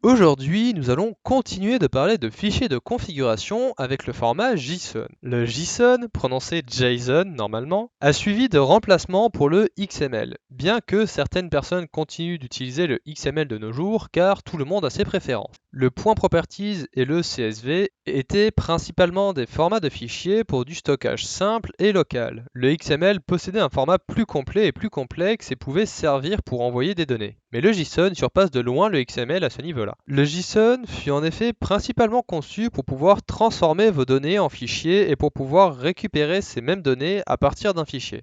Aujourd'hui, nous allons continuer de parler de fichiers de configuration avec le format JSON. Le JSON, prononcé JSON normalement, a suivi de remplacement pour le XML, bien que certaines personnes continuent d'utiliser le XML de nos jours car tout le monde a ses préférences. Le point properties et le CSV étaient principalement des formats de fichiers pour du stockage simple et local. Le XML possédait un format plus complet et plus complexe et pouvait servir pour envoyer des données. Mais le JSON surpasse de loin le XML à ce niveau-là. Le JSON fut en effet principalement conçu pour pouvoir transformer vos données en fichiers et pour pouvoir récupérer ces mêmes données à partir d'un fichier.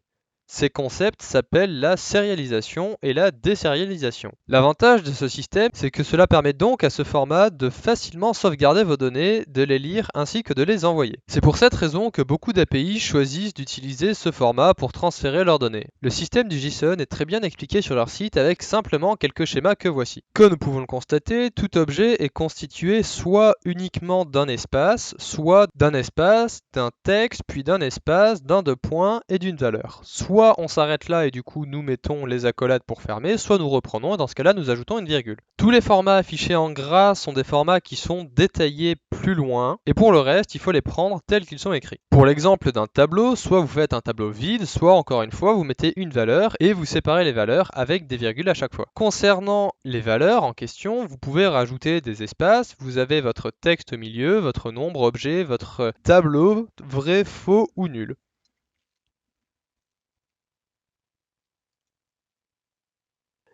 Ces concepts s'appellent la sérialisation et la désérialisation. L'avantage de ce système, c'est que cela permet donc à ce format de facilement sauvegarder vos données, de les lire ainsi que de les envoyer. C'est pour cette raison que beaucoup d'API choisissent d'utiliser ce format pour transférer leurs données. Le système du JSON est très bien expliqué sur leur site avec simplement quelques schémas que voici. Comme nous pouvons le constater, tout objet est constitué soit uniquement d'un espace, d'un texte, puis d'un espace, d'un deux points et d'une valeur. Soit on s'arrête là et du coup nous mettons les accolades pour fermer, soit nous reprenons et dans ce cas-là nous ajoutons une virgule. Tous les formats affichés en gras sont des formats qui sont détaillés plus loin et pour le reste il faut les prendre tels qu'ils sont écrits. Pour l'exemple d'un tableau, soit vous faites un tableau vide, soit encore une fois vous mettez une valeur et vous séparez les valeurs avec des virgules à chaque fois. Concernant les valeurs en question, vous pouvez rajouter des espaces, vous avez votre texte au milieu, votre nombre, objet, votre tableau, vrai, faux ou nul.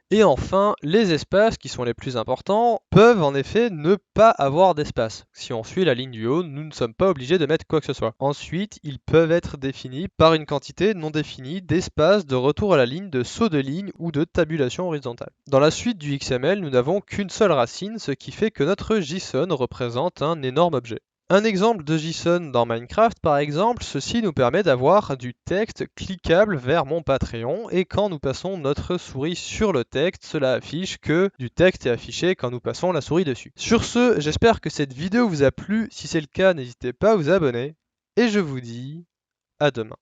Et enfin, les espaces, qui sont les plus importants, peuvent en effet ne pas avoir d'espace. Si on suit la ligne du haut, nous ne sommes pas obligés de mettre quoi que ce soit. Ensuite, ils peuvent être définis par une quantité non définie d'espace de retour à la ligne, de saut de ligne ou de tabulation horizontale. Dans la suite du XML, nous n'avons qu'une seule racine, ce qui fait que notre JSON représente un énorme objet. Un exemple de JSON dans Minecraft, par exemple, ceci nous permet d'avoir du texte cliquable vers mon Patreon et quand nous passons notre souris sur le texte, cela affiche que du texte est affiché quand nous passons la souris dessus. Sur ce, j'espère que cette vidéo vous a plu. Si c'est le cas, n'hésitez pas à vous abonner et je vous dis à demain.